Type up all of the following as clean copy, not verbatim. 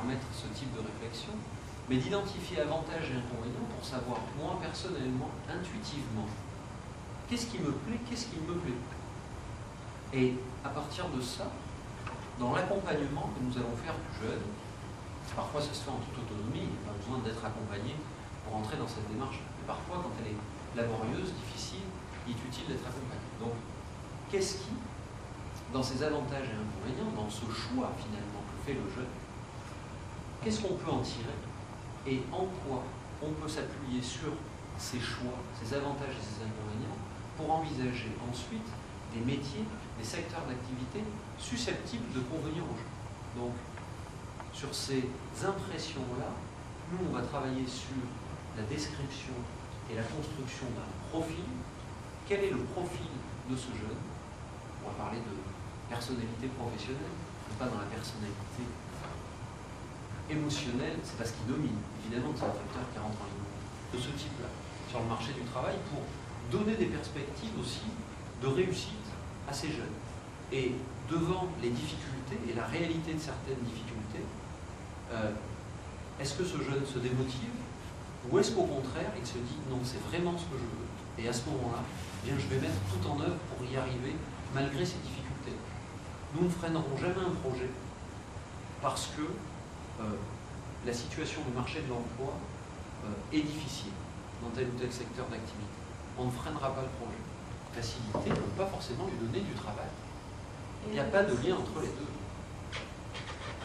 permettre ce type de réflexion, mais d'identifier avantages et inconvénients pour savoir, moi personnellement, intuitivement, qu'est-ce qui me plaît, qu'est-ce qui ne me plaît pas. Et à partir de ça, dans l'accompagnement que nous allons faire du jeune, parfois ça se fait en toute autonomie, il n'y a pas besoin d'être accompagné pour entrer dans cette démarche. Mais parfois, quand elle est laborieuse, difficile, il est utile d'être accompagné. Donc, qu'est-ce qui, dans ces avantages et inconvénients, dans ce choix finalement que fait le jeune, qu'est-ce qu'on peut en tirer et en quoi on peut s'appuyer sur ces choix, ces avantages et ces inconvénients pour envisager ensuite des métiers, des secteurs d'activité susceptibles de convenir aux jeunes. Donc, sur ces impressions-là, nous, on va travailler sur la description et la construction d'un profil. Quel est le profil de ce jeune? On va parler de personnalité professionnelle, pas dans la personnalité émotionnelle, c'est parce qu'il domine. Évidemment, c'est un facteur qui rentre en ligne de ce type-là sur le marché du travail pour donner des perspectives aussi de réussite à ces jeunes. Et devant les difficultés et la réalité de certaines difficultés, est-ce que ce jeune se démotive ou est-ce qu'au contraire il se dit non, c'est vraiment ce que je veux, et à ce moment-là, eh bien, je vais mettre tout en œuvre pour y arriver malgré ces difficultés. Nous ne freinerons jamais un projet parce que la situation du marché de l'emploi est difficile dans tel ou tel secteur d'activité. On ne freinera pas le projet. Facilité ne veut pas forcément lui donner du travail. Il n'y a pas de lien entre les deux.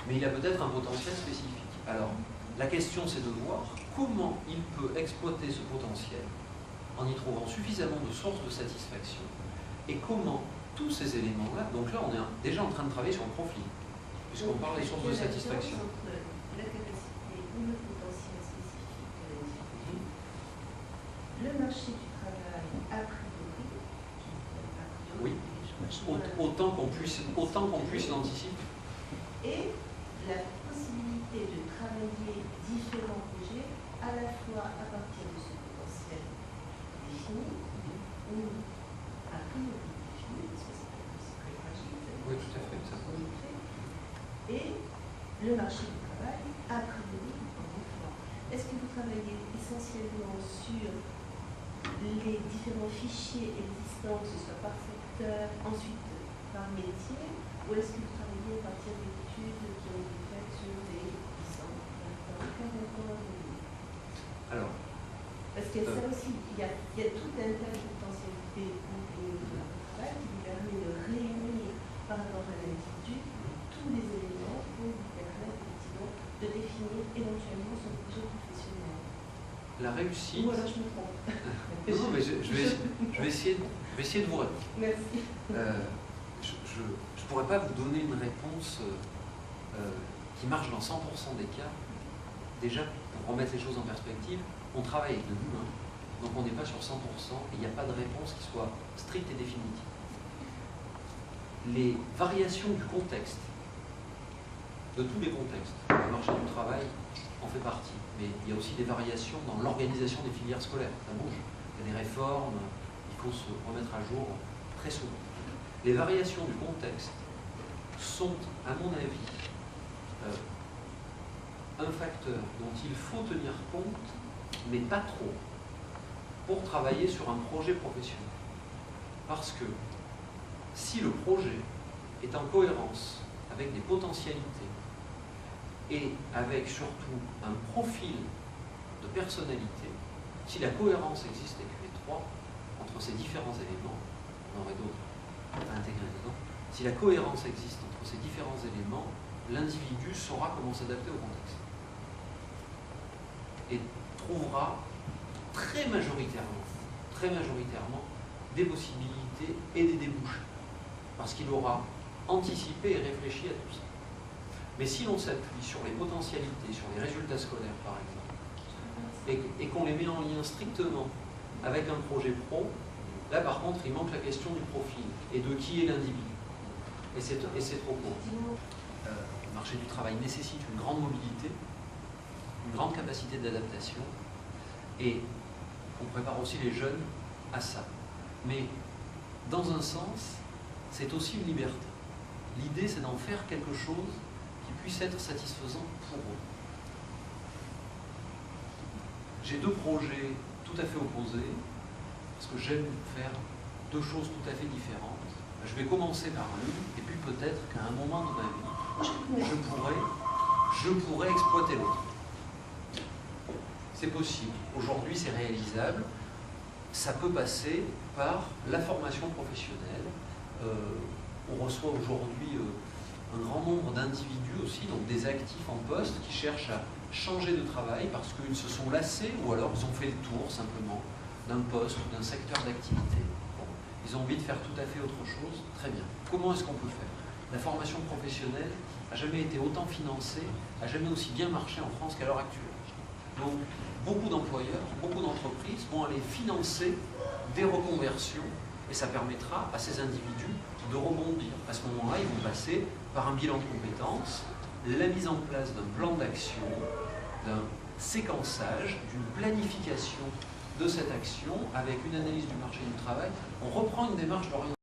Mais il a peut-être un potentiel spécifique. Alors, la question c'est de voir comment il peut exploiter ce potentiel en y trouvant suffisamment de sources de satisfaction et comment tous ces éléments-là, donc là on est déjà en train de travailler sur le profil, puisqu'on parle des sources de satisfaction. La capacité ou le potentiel spécifique de l'individu, le marché du travail a priori, oui, autant qu'on puisse l'anticiper. Et la possibilité de travailler différents projets à la fois à partir de ce potentiel défini ou a priori défini, parce que c'est très fragile. Oui, tout à fait. Ça. Et le marché du travail a priori en emploi. Est-ce que vous travaillez essentiellement sur les différents fichiers existants, que ce soit par secteur, ensuite par métier, ou est-ce que vous travaillez à partir d'études qui ont été faites sur des 10 ans, 20 ans, 40 ans? Alors, parce que ça aussi, il y a tout un tas de potentialités au niveau du travail qui lui permet de réunir par rapport à l'individu tous les éléments pour lui permettre effectivement de définir éventuellement son projet professionnel. La réussite. Ou alors je me trompe. Non, mais je vais essayer de vous répondre. Merci. Je ne pourrais pas vous donner une réponse qui marche dans 100% des cas. Déjà, pour remettre les choses en perspective, on travaille avec de l'humain, donc on n'est pas sur 100% et il n'y a pas de réponse qui soit stricte et définitive. Les variations du contexte, de tous les contextes, le marché du travail en fait partie, mais il y a aussi des variations dans l'organisation des filières scolaires, ça bouge. Il y a des réformes, il faut se remettre à jour très souvent. Les variations du contexte sont, à mon avis, un facteur dont il faut tenir compte, mais pas trop, pour travailler sur un projet professionnel. Parce que si le projet est en cohérence avec des potentialités et avec surtout un profil de personnalité, si la cohérence existe avec les trois, entre ces différents éléments, on aurait d'autres à intégrer dedans, si la cohérence existe entre ces différents éléments, l'individu saura comment s'adapter au contexte. Et trouvera très majoritairement des possibilités et des débouchés. Parce qu'il aura anticipé et réfléchi à tout ça. Mais si l'on s'appuie sur les potentialités, sur les résultats scolaires par exemple, et qu'on les met en lien strictement avec un projet pro, là par contre il manque la question du profil et de qui est l'individu. Et c'est trop court. Le marché du travail nécessite une grande mobilité, une grande capacité d'adaptation, et on prépare aussi les jeunes à ça. Mais dans un sens, c'est aussi une liberté. L'idée, c'est d'en faire quelque chose qui puisse être satisfaisant pour eux. J'ai deux projets tout à fait opposés, parce que j'aime faire deux choses tout à fait différentes. Je vais commencer par l'une, et puis peut-être qu'à un moment de ma vie, je pourrais exploiter l'autre. C'est possible. Aujourd'hui, c'est réalisable. Ça peut passer par la formation professionnelle. On reçoit aujourd'hui un grand nombre d'individus aussi, donc des actifs en poste, qui cherchent à changer de travail parce qu'ils se sont lassés ou alors ils ont fait le tour simplement d'un poste ou d'un secteur d'activité. Bon, ils ont envie de faire tout à fait autre chose. Très bien. Comment est-ce qu'on peut faire? La formation professionnelle n'a jamais été autant financée, n'a jamais aussi bien marché en France qu'à l'heure actuelle. Donc, beaucoup d'employeurs, beaucoup d'entreprises vont aller financer des reconversions et ça permettra à ces individus de rebondir. À ce moment-là, ils vont passer par un bilan de compétences, la mise en place d'un plan d'action, d'un séquençage, d'une planification de cette action avec une analyse du marché du travail. On reprend une démarche d'orientation.